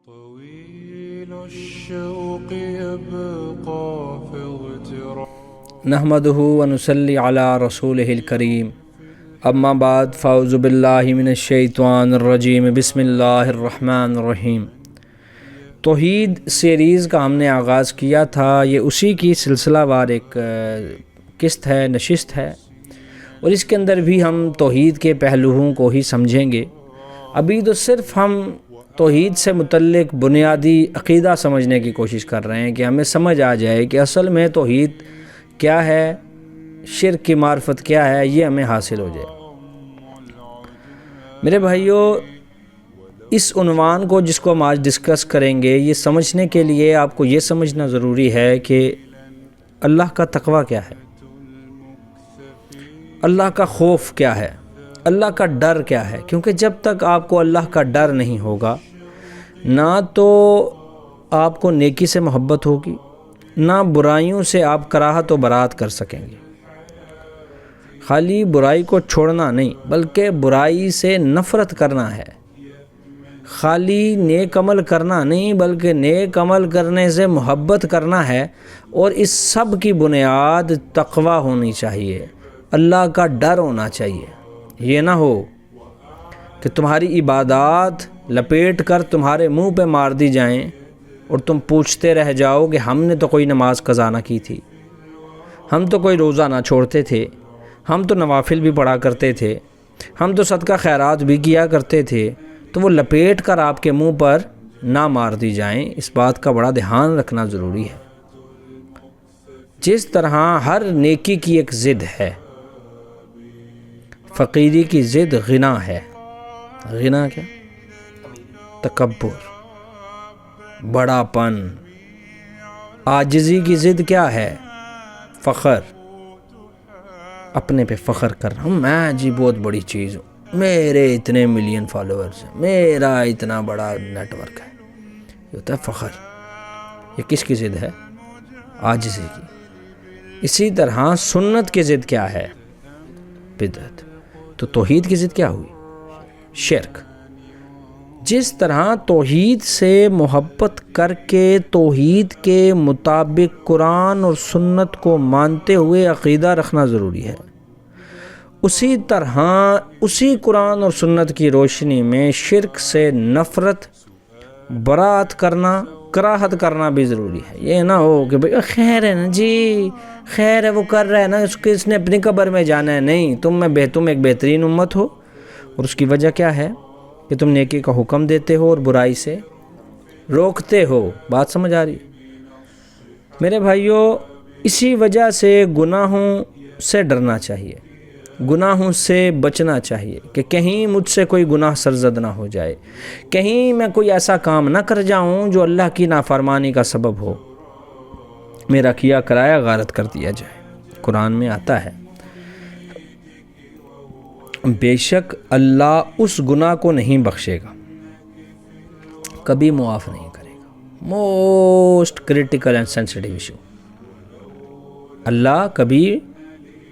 طويل الشوق يبقى في اغتراب نحمده ونصلي على رسوله الكريم اما بعد فاعوذ باللہ من الشیطان الرجیم بسم اللہ الرحمن الرحیم۔ توحید سیریز کا ہم نے آغاز کیا تھا، یہ اسی کی سلسلہ وار ایک قسط ہے، نشست ہے، اور اس کے اندر بھی ہم توحید کے پہلوؤں کو ہی سمجھیں گے۔ ابھی تو صرف ہم توحید سے متعلق بنیادی عقیدہ سمجھنے کی کوشش کر رہے ہیں کہ ہمیں سمجھ آ جائے کہ اصل میں توحید کیا ہے، شرک کی معرفت کیا ہے، یہ ہمیں حاصل ہو جائے۔ میرے بھائیو، اس عنوان کو جس کو ہم آج ڈسکس کریں گے، یہ سمجھنے کے لیے آپ کو یہ سمجھنا ضروری ہے کہ اللہ کا تقوی کیا ہے، اللہ کا خوف کیا ہے، اللہ کا ڈر کیا ہے۔ کیونکہ جب تک آپ کو اللہ کا ڈر نہیں ہوگا، نہ تو آپ کو نیکی سے محبت ہوگی، نہ برائیوں سے آپ کراہت و برات کر سکیں گے۔ خالی برائی کو چھوڑنا نہیں، بلکہ برائی سے نفرت کرنا ہے۔ خالی نیک عمل کرنا نہیں، بلکہ نیک عمل کرنے سے محبت کرنا ہے۔ اور اس سب کی بنیاد تقوی ہونی چاہیے، اللہ کا ڈر ہونا چاہیے۔ یہ نہ ہو کہ تمہاری عبادات لپیٹ کر تمہارے منہ پہ مار دی جائیں اور تم پوچھتے رہ جاؤ کہ ہم نے تو کوئی نماز قضا نہ کی تھی، ہم تو کوئی روزہ نہ چھوڑتے تھے، ہم تو نوافل بھی پڑھا کرتے تھے، ہم تو صدقہ خیرات بھی کیا کرتے تھے۔ تو وہ لپیٹ کر آپ کے منہ پر نہ مار دی جائیں، اس بات کا بڑا دھیان رکھنا ضروری ہے۔ جس طرح ہر نیکی کی ایک ضد ہے، فقیری کی ضد غنا ہے۔ غنا کیا؟ تکبر، بڑا پن۔ عاجزی کی ضد کیا ہے؟ فخر، اپنے پہ فخر کر رہا ہوں، میں جی بہت بڑی چیز ہوں، میرے اتنے ملین فالوورز ہیں، میرا اتنا بڑا نیٹ ورک ہے۔ یہ ہوتا ہے فخر۔ یہ کس کی ضد ہے؟ عاجزی کی۔ اسی طرح سنت کی ضد کیا ہے؟ بدعت۔ تو توحید کی ضد کیا ہوئی؟ شرک۔ جس طرح توحید سے محبت کر کے توحید کے مطابق قرآن اور سنت کو مانتے ہوئے عقیدہ رکھنا ضروری ہے، اسی طرح اسی قرآن اور سنت کی روشنی میں شرک سے نفرت، برات کرنا، کراہت کرنا بھی ضروری ہے۔ یہ نہ ہو کہ بھئی خیر ہے نا جی، خیر ہے، وہ کر رہا ہے نا، اس نے اپنی قبر میں جانا ہے۔ نہیں، تم ایک بہترین امت ہو، اور اس کی وجہ کیا ہے کہ تم نیکی کا حکم دیتے ہو اور برائی سے روکتے ہو۔ بات سمجھ آ رہی ہے؟ میرے بھائیو، اسی وجہ سے گناہوں سے ڈرنا چاہیے، گناہوں سے بچنا چاہیے کہ کہیں مجھ سے کوئی گناہ سرزد نہ ہو جائے، کہیں میں کوئی ایسا کام نہ کر جاؤں جو اللہ کی نافرمانی کا سبب ہو، میرا کیا کرایا غارت کر دیا جائے۔ قرآن میں آتا ہے، بے شک اللہ اس گناہ کو نہیں بخشے گا، کبھی معاف نہیں کرے گا۔ Most critical and sensitive issue. Allah کبھی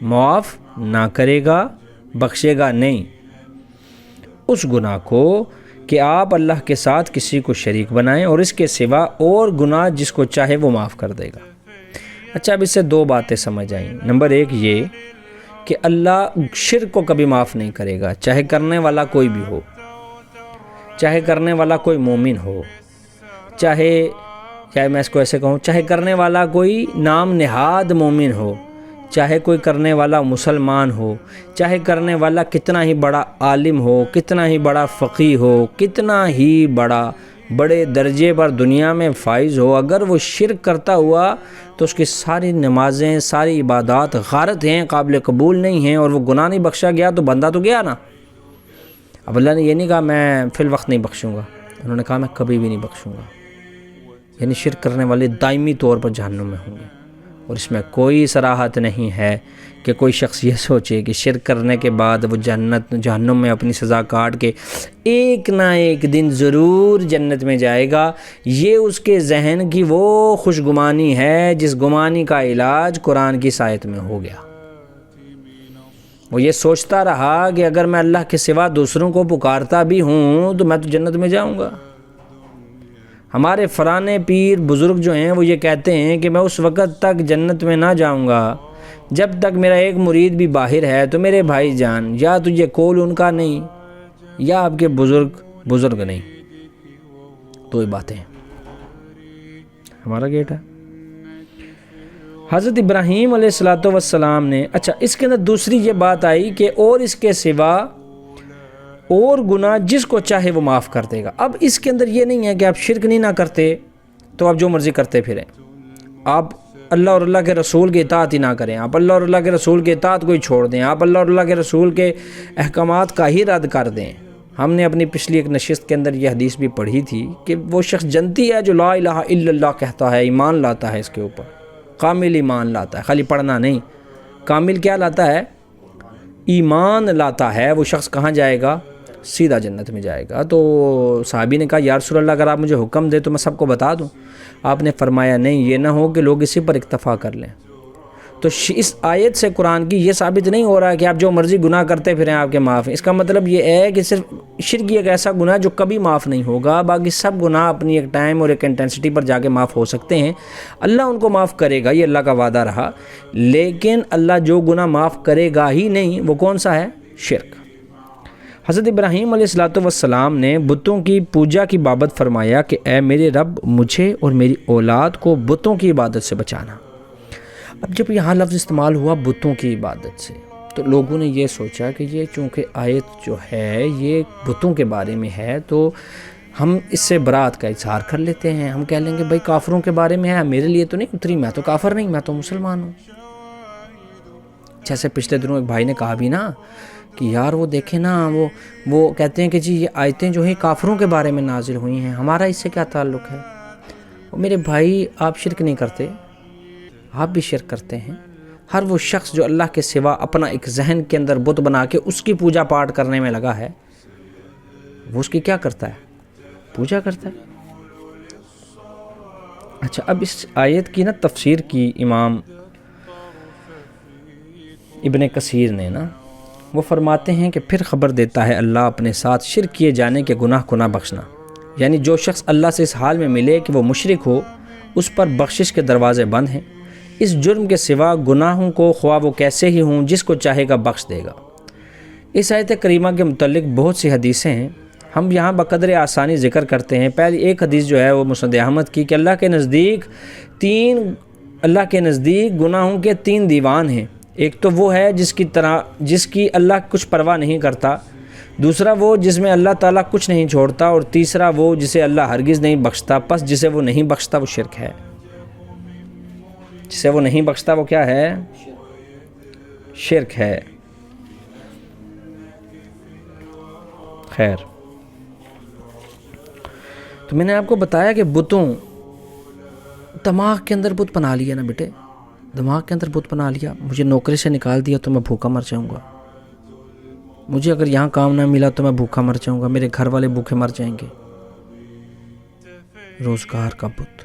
معاف نہ کرے گا، بخشے گا نہیں اس گناہ کو کہ آپ اللہ کے ساتھ کسی کو شریک بنائیں، اور اس کے سوا اور گناہ جس کو چاہے وہ معاف کر دے گا۔ اچھا، اب اس سے دو باتیں سمجھ آئیں۔ نمبر ایک یہ کہ اللہ شرک کو کبھی معاف نہیں کرے گا، چاہے کرنے والا کوئی بھی ہو، چاہے کرنے والا کوئی مومن ہو، چاہے میں اس کو ایسے کہوں، چاہے کرنے والا کوئی نام نہاد مومن ہو، چاہے کوئی کرنے والا مسلمان ہو، چاہے کرنے والا کتنا ہی بڑا عالم ہو، کتنا ہی بڑا فقیہ ہو، کتنا ہی بڑے درجے پر دنیا میں فائز ہو، اگر وہ شرک کرتا ہوا تو اس کی ساری نمازیں، ساری عبادات غارت ہیں، قابل قبول نہیں ہیں، اور وہ گناہ نہیں بخشا گیا تو بندہ تو گیا نا۔ اب اللہ نے یہ نہیں کہا میں فی الوقت نہیں بخشوں گا، انہوں نے کہا میں کبھی بھی نہیں بخشوں گا۔ یعنی شرک کرنے والے دائمی طور پر جہنم میں ہوں گے، اور اس میں کوئی صراحت نہیں ہے کہ کوئی شخص یہ سوچے کہ شرک کرنے کے بعد وہ جہنم میں اپنی سزا کاٹ کے ایک نہ ایک دن ضرور جنت میں جائے گا۔ یہ اس کے ذہن کی وہ خوش گمانی ہے جس گمانی کا علاج قرآن کی اس آیت میں ہو گیا۔ وہ یہ سوچتا رہا کہ اگر میں اللہ کے سوا دوسروں کو پکارتا بھی ہوں تو میں تو جنت میں جاؤں گا۔ ہمارے فلانے پیر بزرگ جو ہیں وہ یہ کہتے ہیں کہ میں اس وقت تک جنت میں نہ جاؤں گا جب تک میرا ایک مرید بھی باہر ہے۔ تو میرے بھائی جان، یا تو یہ قول ان کا نہیں یا آپ کے بزرگ نہیں، دو ہی باتیں ہیں۔ ہمارا گیٹ ہے حضرت ابراہیم علیہ السلام نے، اچھا اس کے اندر دوسری یہ بات آئی کہ اور اس کے سوا اور گناہ جس کو چاہے وہ معاف کر دے گا۔ اب اس کے اندر یہ نہیں ہے کہ آپ شرک نہیں نہ کرتے تو آپ جو مرضی کرتے پھریں، آپ اللہ اور اللہ کے رسول کی اطاعت ہی نہ کریں، آپ اللہ اور اللہ کے رسول کی اطاعت کو ہی چھوڑ دیں، آپ اللہ اور اللہ کے رسول کے احکامات کا ہی رد کر دیں۔ ہم نے اپنی پچھلی ایک نشست کے اندر یہ حدیث بھی پڑھی تھی کہ وہ شخص جنتی ہے جو لا الہ الا اللہ کہتا ہے، ایمان لاتا ہے اس کے اوپر، کامل ایمان لاتا ہے، خالی پڑھنا نہیں، کامل کیا لاتا ہے؟ ایمان لاتا ہے۔ وہ شخص کہاں جائے گا؟ سیدھا جنت میں جائے گا۔ تو صحابی نے کہا یا رسول اللہ اگر آپ مجھے حکم دے تو میں سب کو بتا دوں۔ آپ نے فرمایا نہیں، یہ نہ ہو کہ لوگ اسی پر اکتفا کر لیں۔ تو اس آیت سے قرآن کی یہ ثابت نہیں ہو رہا ہے کہ آپ جو مرضی گناہ کرتے پھریں آپ کے معاف ہیں۔ اس کا مطلب یہ ہے کہ صرف شرک ایک ایسا گناہ جو کبھی معاف نہیں ہوگا، باقی سب گناہ اپنی ایک ٹائم اور ایک انٹینسٹی پر جا کے معاف ہو سکتے ہیں۔ اللہ ان کو معاف کرے گا، یہ اللہ کا وعدہ رہا، لیکن اللہ جو گناہ معاف کرے گا ہی نہیں وہ کون سا ہے؟ شرک۔ حضرت ابراہیم علیہ السلام نے بتوں کی پوجا کی بابت فرمایا کہ اے میرے رب، مجھے اور میری اولاد کو بتوں کی عبادت سے بچانا۔ اب جب یہاں لفظ استعمال ہوا بتوں کی عبادت سے تو لوگوں نے یہ سوچا کہ یہ چونکہ آیت جو ہے یہ بتوں کے بارے میں ہے تو ہم اس سے برات کا اظہار کر لیتے ہیں، ہم کہہ لیں گے بھائی کافروں کے بارے میں ہے، میرے لیے تو نہیں اتری، میں تو کافر نہیں، میں تو مسلمان ہوں۔ جیسے پچھلے دنوں ایک بھائی نے کہا بھی نا کہ یار وہ دیکھیں نا وہ کہتے ہیں کہ جی یہ آیتیں جو ہیں کافروں کے بارے میں نازل ہوئی ہیں، ہمارا اس سے کیا تعلق ہے؟ اور میرے بھائی آپ شرک نہیں کرتے، آپ بھی شرک کرتے ہیں۔ ہر وہ شخص جو اللہ کے سوا اپنا ایک ذہن کے اندر بت بنا کے اس کی پوجا پاٹ کرنے میں لگا ہے، وہ اس کی کیا کرتا ہے؟ پوجا کرتا ہے۔ اچھا اب اس آیت کی نا تفسیر کی امام ابن کثیر نے نا، وہ فرماتے ہیں کہ پھر خبر دیتا ہے اللہ اپنے ساتھ شرک کیے جانے کے گناہ کو نہ بخشنا، یعنی جو شخص اللہ سے اس حال میں ملے کہ وہ مشرک ہو اس پر بخشش کے دروازے بند ہیں۔ اس جرم کے سوا گناہوں کو خواہ وہ کیسے ہی ہوں جس کو چاہے گا بخش دے گا۔ اس آیت کریمہ کے متعلق بہت سی حدیثیں ہیں، ہم یہاں بقدر آسانی ذکر کرتے ہیں۔ پہلی ایک حدیث جو ہے وہ مسند احمد کی کہ اللہ کے نزدیک گناہوں کے 3 دیوان ہیں۔ ایک تو وہ ہے جس کی اللہ کچھ پرواہ نہیں کرتا، دوسرا وہ جس میں اللہ تعالیٰ کچھ نہیں چھوڑتا، اور تیسرا وہ جسے اللہ ہرگز نہیں بخشتا، پس جسے وہ نہیں بخشتا وہ شرک ہے۔ جسے وہ نہیں بخشتا وہ کیا ہے؟ شرک ہے۔ خیر، تو میں نے آپ کو بتایا کہ بتوں، دماغ کے اندر بت بنا لیا نا بیٹے، دماغ کے اندر بت بنا لیا، مجھے نوکری سے نکال دیا تو میں بھوکا مر جاؤں گا، مجھے اگر یہاں کام نہ ملا تو میں بھوکا مر جاؤں گا، میرے گھر والے بھوکے مر جائیں گے۔ روزگار کا بت،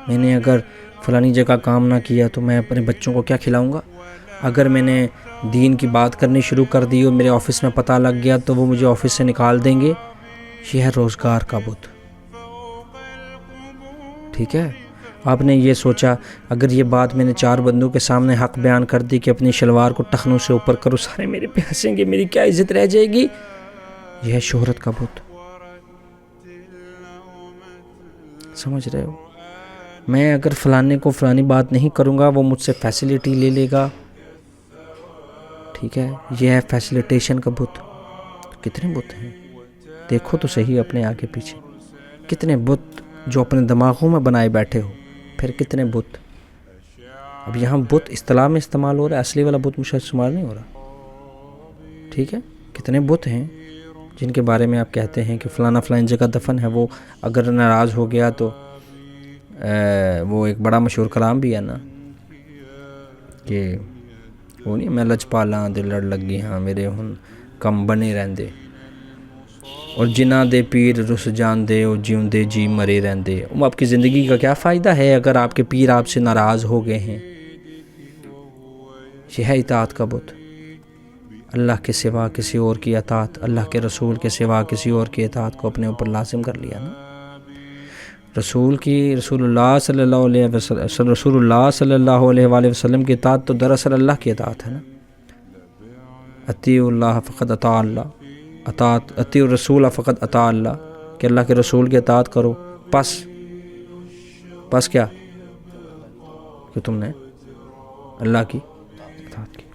میں نے اگر فلانی جگہ کام نہ کیا تو میں اپنے بچوں کو کیا کھلاؤں گا، اگر میں نے دین کی بات کرنی شروع کر دی اور میرے آفس میں پتہ لگ گیا تو وہ مجھے آفس سے نکال دیں گے۔ یہ ہے روزگار کا بت۔ ٹھیک ہے، آپ نے یہ سوچا اگر یہ بات میں نے 4 بندوں کے سامنے حق بیان کر دی کہ اپنی شلوار کو ٹخنوں سے اوپر کرو، سارے میرے پہ ہنسیں گے، میری کیا عزت رہ جائے گی۔ یہ ہے شہرت کا بت۔ سمجھ رہے ہو؟ میں اگر فلانے کو فلانی بات نہیں کروں گا وہ مجھ سے فیسیلیٹی لے لے گا۔ ٹھیک ہے، یہ ہے فیسیلیٹیشن کا بت۔ کتنے بت ہیں دیکھو تو صحیح اپنے آگے پیچھے، کتنے بت جو اپنے دماغوں میں بنائے بیٹھے ہو، پھر کتنے بت۔ اب یہاں بت اصطلاح میں استعمال ہو رہا ہے، اصلی والا بت مجھے استعمال نہیں ہو رہا۔ ٹھیک ہے، کتنے بت ہیں جن کے بارے میں آپ کہتے ہیں کہ فلانا فلانی جگہ دفن ہے، وہ اگر ناراض ہو گیا تو وہ ایک بڑا مشہور کلام بھی ہے نا کہ وہ نہیں، میں لجپالاں دے لڑ لگی ہاں میرے ہن کم بنے رہندے، اور جنہ دے پیر رس جان دے اور جیوں دے جی مرے رہندے۔ آپ کی زندگی کا کیا فائدہ ہے اگر آپ کے پیر آپ سے ناراض ہو گئے ہیں؟ یہ ہے اطاعت کا بت۔ اللہ کے سوا کسی اور کی اطاعت، اللہ کے رسول کے سوا کسی اور کی اطاعت کو اپنے اوپر لازم کر لیا نا۔ رسول اللہ صلی اللہ علیہ وآلہ وسلم کی اطاعت تو دراصل اللہ کی اطاعت ہے نا. اطیعوا اللہ فقط اطاع اللہ، اطیعوا الرسول فقط اطاع اللہ، کہ اللہ کے رسول کی اطاعت کرو، پس کیا کہ تم نے اللہ کی اطاعت کی.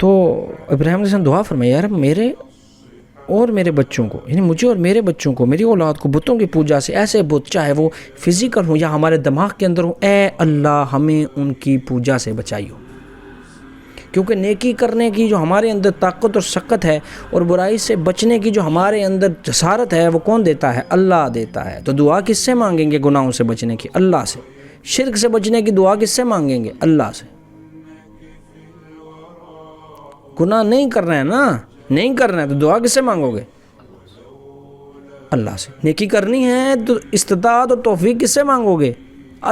تو ابراہیم علیہ السلام دعا فرمائی، یار میرے اور میرے بچوں کو، یعنی مجھے اور میرے بچوں کو، میری اولاد کو بتوں کی پوجا سے، ایسے بت چاہے وہ فزیکل ہوں یا ہمارے دماغ کے اندر ہوں، اے اللہ ہمیں ان کی پوجا سے بچائیو. کیونکہ نیکی کرنے کی جو ہمارے اندر طاقت اور شقت ہے اور برائی سے بچنے کی جو ہمارے اندر جسارت ہے وہ کون دیتا ہے؟ اللہ دیتا ہے. تو دعا کس سے مانگیں گے گناہوں سے بچنے کی؟ اللہ سے. شرک سے بچنے کی دعا کس سے مانگیں گے؟ اللہ سے. گناہ نہیں کرنا ہے نا، نہیں کرنا ہے تو دعا کس سے مانگو گے؟ اللہ سے. نیکی کرنی ہے تو استطاعت اور توفیق کس سے مانگو گے؟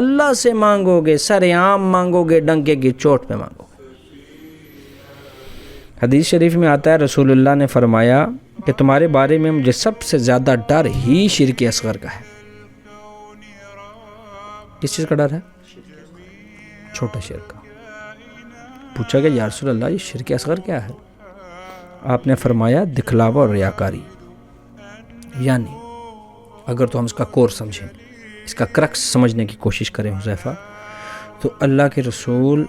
اللہ سے مانگو گے، سرعام مانگو گے، ڈنکے کی چوٹ پہ مانگو گے. حدیث شریف میں آتا ہے رسول اللہ نے فرمایا کہ تمہارے بارے میں مجھے سب سے زیادہ ڈر ہی شرک اصغر کا ہے. کس چیز کا ڈر ہے؟ چھوٹا شرک کا. پوچھا کہ یا رسول اللہ یہ شرک اصغر کیا ہے؟ آپ نے فرمایا دکھلاوا اور ریاکاری. یعنی اگر تو ہم اس کا کور سمجھیں، اس کا کرکس سمجھنے کی کوشش کریں حذیفہ، تو اللہ کے رسول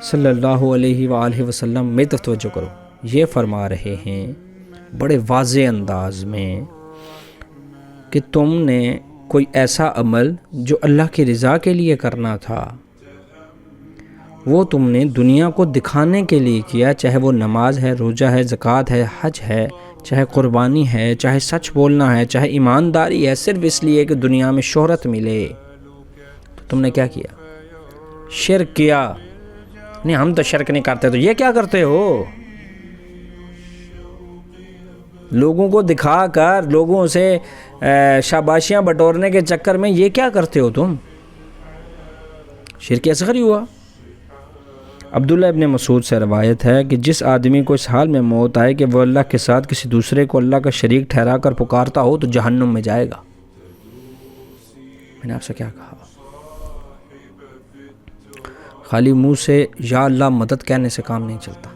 صلی اللہ علیہ وآلہ وسلم میں توجہ کرو، یہ فرما رہے ہیں بڑے واضح انداز میں کہ تم نے کوئی ایسا عمل جو اللہ کی رضا کے لیے کرنا تھا وہ تم نے دنیا کو دکھانے کے لیے کیا، چاہے وہ نماز ہے، روزہ ہے، زکوٰۃ ہے، حج ہے، چاہے قربانی ہے، چاہے سچ بولنا ہے، چاہے ایمانداری ہے، صرف اس لیے کہ دنیا میں شہرت ملے. تو تم نے کیا کیا؟ شرک کیا. نہیں ہم تو شرک نہیں کرتے، تو یہ کیا کرتے ہو؟ لوگوں کو دکھا کر، لوگوں سے شاباشیاں بٹورنے کے چکر میں یہ کیا کرتے ہو تم؟ شرک اصغر ہی ہوا. عبداللہ ابن مسعود سے روایت ہے کہ جس آدمی کو اس حال میں موت آئے کہ وہ اللہ کے ساتھ کسی دوسرے کو اللہ کا شریک ٹھہرا کر پکارتا ہو تو جہنم میں جائے گا. میں نے آپ سے کیا کہا؟ خالی منہ سے یا اللہ مدد کہنے سے کام نہیں چلتا.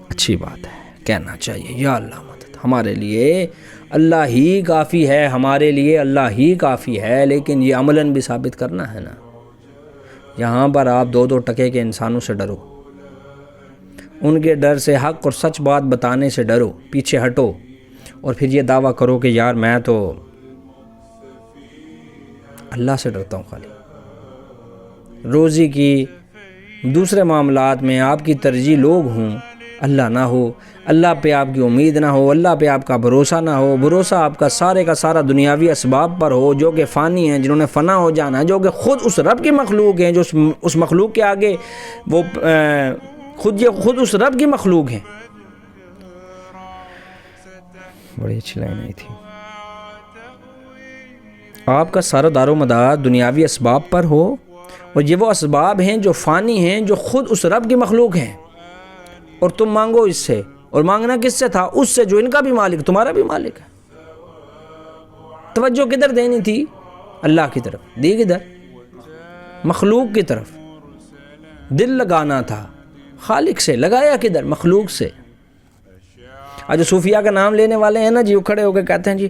اچھی بات ہے، کہنا چاہیے یا اللہ مدد، ہمارے لیے اللہ ہی کافی ہے، ہمارے لیے اللہ ہی کافی ہے، لیکن یہ عملاً بھی ثابت کرنا ہے نا. یہاں پر آپ دو ٹکے کے انسانوں سے ڈرو، ان کے ڈر سے حق اور سچ بات بتانے سے ڈرو، پیچھے ہٹو، اور پھر یہ دعویٰ کرو کہ یار میں تو اللہ سے ڈرتا ہوں. خالی روزی کی، دوسرے معاملات میں آپ کی ترجیح لوگ ہوں، اللہ نہ ہو، اللہ پہ آپ کی امید نہ ہو، اللہ پہ آپ کا بھروسہ نہ ہو، بھروسہ آپ کا سارا دنیاوی اسباب پر ہو جو کہ فانی ہیں، جنہوں نے فنا ہو جانا ہے، جو کہ خود اس رب کی مخلوق ہیں، جو اس مخلوق کے آگے وہ خود اس رب کی مخلوق ہیں. بڑی اچھی لائن آئی تھی. آپ کا سارا دار و مدار دنیاوی اسباب پر ہو، اور یہ وہ اسباب ہیں جو فانی ہیں، جو خود اس رب کی مخلوق ہیں، اور تم مانگو اس سے. اور مانگنا کس سے تھا؟ اس سے جو ان کا بھی مالک، تمہارا بھی مالک ہے. توجہ کدھر دینی تھی؟ اللہ کی طرف. دی کدھر؟ مخلوق کی طرف. دل لگانا تھا خالق سے، لگایا کدھر؟ مخلوق سے. آج جو صوفیہ کا نام لینے والے ہیں نا جی، وہ کھڑے ہو کے کہتے ہیں جی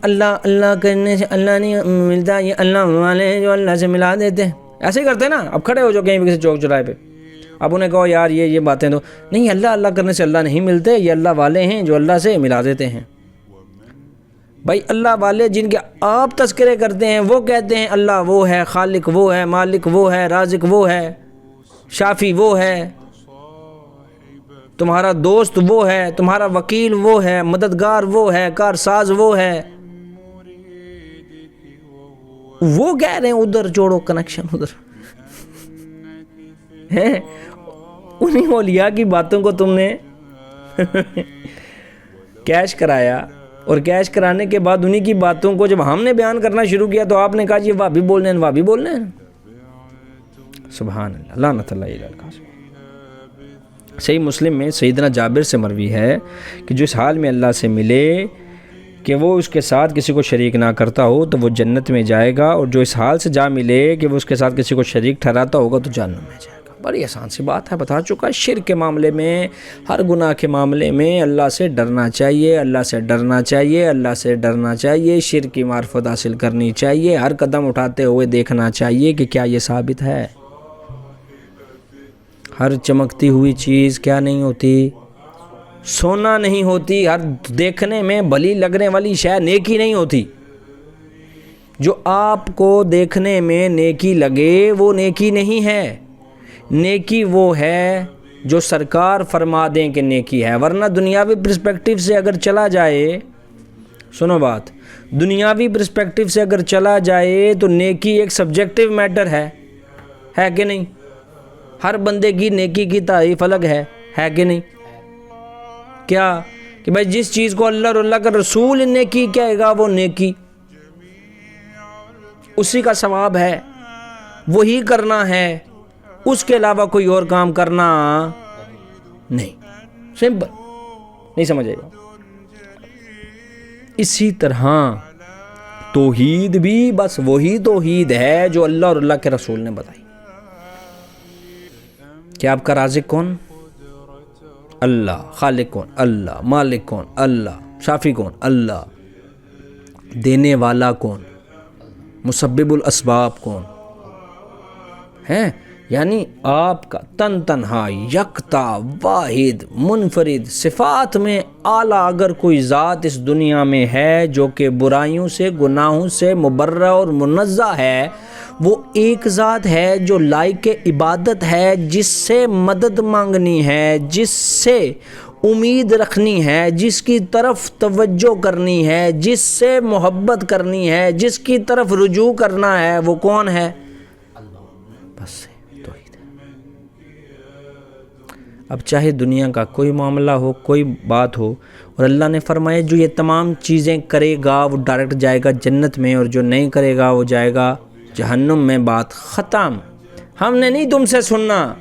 اللہ کرنے سے اللہ نہیں ملتا، یہ اللہ والے ہیں جو اللہ سے ملا دیتے ہیں. ایسے ہی کرتے ہیں نا. اب کھڑے ہو جو کہیں بھی کسی چوک چوراہے پہ، اب انہیں کہو یار یہ باتیں تو نہیں، اللہ کرنے سے اللہ نہیں ملتے، یہ اللہ والے ہیں جو اللہ سے ملا دیتے ہیں. بھائی اللہ والے جن کے آپ تذکرے کرتے ہیں وہ کہتے ہیں اللہ وہ ہے، خالق وہ ہے، مالک وہ ہے، رازق وہ ہے، شافی وہ ہے، تمہارا دوست وہ ہے، تمہارا وکیل وہ ہے، مددگار وہ ہے، کارساز وہ ہے. وہ کہہ رہے ہیں ادھر جوڑو کنیکشن، ادھر ہیں. انہی اولیاء کی باتوں کو تم نے کیش کرایا، اور کیش کرانے کے بعد انہی کی باتوں کو جب ہم نے بیان کرنا شروع کیا تو آپ نے کہا جی وہابی بولنے ہیں، وہابی بولنے ہیں. سبحان اللہ، لعنت اللہ علیہ القاسم. صحیح مسلم میں سیدنا جابر سے مروی ہے کہ جو اس حال میں اللہ سے ملے کہ وہ اس کے ساتھ کسی کو شریک نہ کرتا ہو تو وہ جنت میں جائے گا، اور جو اس حال سے جا ملے کہ وہ اس کے ساتھ کسی کو شریک ٹھہراتا ہوگا تو جہنم میں جائے گا۔ بڑی آسان سی بات ہے، بتا چکا۔ شرک کے معاملے میں، ہر گناہ کے معاملے میں اللہ سے ڈرنا چاہیے، اللہ سے ڈرنا چاہیے، اللہ سے ڈرنا چاہیے، شرک کی معرفت حاصل کرنی چاہیے، ہر قدم اٹھاتے ہوئے دیکھنا چاہیے کہ کیا یہ ثابت ہے۔ ہر چمکتی ہوئی چیز کیا نہیں ہوتی؟ سونا نہیں ہوتی۔ ہر دیکھنے میں بھلی لگنے والی شے نیکی نہیں ہوتی۔ جو آپ کو دیکھنے میں نیکی لگے وہ نیکی نہیں ہے۔ نیکی وہ ہے جو سرکار فرما دیں کہ نیکی ہے، ورنہ دنیاوی پرسپیکٹیو سے اگر چلا جائے، سنو بات، دنیاوی پرسپیکٹیو سے اگر چلا جائے تو نیکی ایک سبجیکٹیو میٹر ہے کہ نہیں؟ ہر بندے کی نیکی کی تعریف الگ ہے کہ نہیں؟ کیا کہ بھائی جس چیز کو اللہ اور اللہ کا رسول نیکی کہے گا وہ نیکی، اسی کا ثواب ہے، وہی کرنا ہے، اس کے علاوہ کوئی اور کام کرنا نہیں۔ سمپل، نہیں سمجھے گا۔ اسی طرح توحید بھی بس وہی توحید ہے جو اللہ اور اللہ کے رسول نے بتائی۔ کہ آپ کا رازق کون؟ اللہ۔ خالق کون؟ اللہ۔ مالک کون؟ اللہ۔ شافی کون؟ اللہ۔ دینے والا کون؟ مسبب الاسباب کون ہے؟ یعنی آپ کا تن تنہا، یکتا، واحد، منفرد، صفات میں اعلیٰ اگر کوئی ذات اس دنیا میں ہے جو کہ برائیوں سے، گناہوں سے مبرہ اور منزہ ہے، وہ ایک ذات ہے جو لائق عبادت ہے، جس سے مدد مانگنی ہے، جس سے امید رکھنی ہے، جس کی طرف توجہ کرنی ہے، جس سے محبت کرنی ہے، جس کی طرف رجوع کرنا ہے، وہ کون ہے؟ بس توحید ہے۔ اب چاہے دنیا کا کوئی معاملہ ہو، کوئی بات ہو، اور اللہ نے فرمایا جو یہ تمام چیزیں کرے گا وہ ڈائریکٹ جائے گا جنت میں، اور جو نہیں کرے گا وہ جائے گا جہنم میں۔ بات ختم۔ ہم نے نہیں تم سے سننا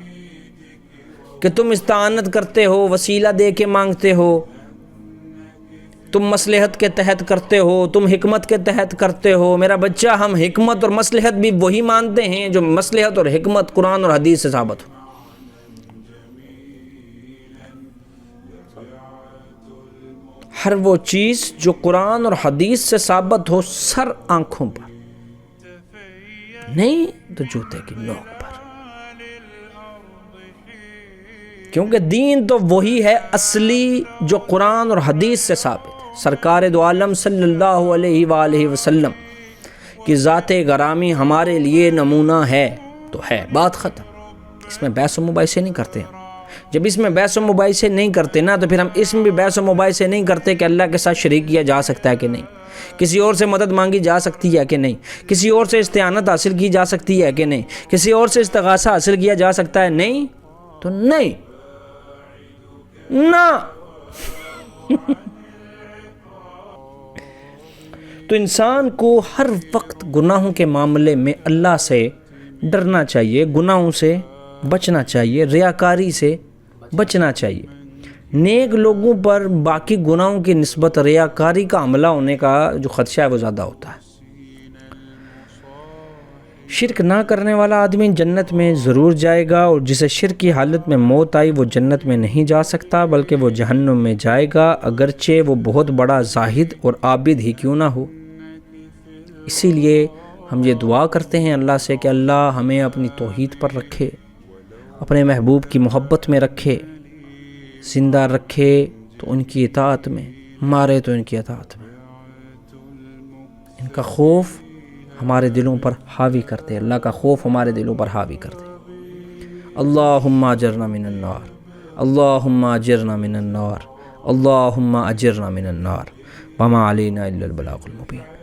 کہ تم استعانت کرتے ہو، وسیلہ دے کے مانگتے ہو، تم مصلحت کے تحت کرتے ہو، تم حکمت کے تحت کرتے ہو۔ میرا بچہ، ہم حکمت اور مصلحت بھی وہی مانتے ہیں جو مصلحت اور حکمت قرآن اور حدیث سے ثابت ہو۔ ہر وہ چیز جو قرآن اور حدیث سے ثابت ہو، سر آنکھوں پر، نہیں تو جوتے کی نوک پر، کیونکہ دین تو وہی ہے اصلی جو قرآن اور حدیث سے ثابت ہے۔ سرکار دو عالم صلی اللہ علیہ وآلہ وسلم کی ذات گرامی ہمارے لیے نمونہ ہے تو ہے، بات ختم۔ اس میں بحث و مباحثے نہیں کرتے ہم۔ جب اس میں بحث و مباحثے نہیں کرتے نا تو پھر ہم اس میں بھی بحث و مباحثے نہیں کرتے کہ اللہ کے ساتھ شریک کیا جا سکتا ہے کہ نہیں، کسی اور سے مدد مانگی جا سکتی ہے کہ نہیں، کسی اور سے استعانت حاصل کی جا سکتی ہے کہ نہیں، کسی اور سے استغاثہ حاصل کیا جا سکتا ہے، نہیں تو نہیں نہ۔ تو انسان کو ہر وقت گناہوں کے معاملے میں اللہ سے ڈرنا چاہیے، گناہوں سے بچنا چاہیے، ریاکاری سے بچنا چاہیے۔ نیک لوگوں پر باقی گناہوں کی نسبت ریاکاری کا حملہ ہونے کا جو خدشہ ہے وہ زیادہ ہوتا ہے۔ شرک نہ کرنے والا آدمی جنت میں ضرور جائے گا، اور جسے شرک کی حالت میں موت آئی وہ جنت میں نہیں جا سکتا بلکہ وہ جہنم میں جائے گا، اگرچہ وہ بہت بڑا زاہد اور عابد ہی کیوں نہ ہو۔ اسی لیے ہم یہ دعا کرتے ہیں اللہ سے کہ اللہ ہمیں اپنی توحید پر رکھے، اپنے محبوب کی محبت میں رکھے، زندہ رکھے تو ان کی اطاعت میں، مارے تو ان کی اطاعت میں۔ ان کا خوف ہمارے دلوں پر حاوی کرتے، اللہ کا خوف ہمارے دلوں پر حاوی کرتے۔ اللہم اجرنا من النار، اللہم اجرنا من النار، اللہم اجرنا من النار، وما علینا الا البلاغ المبین۔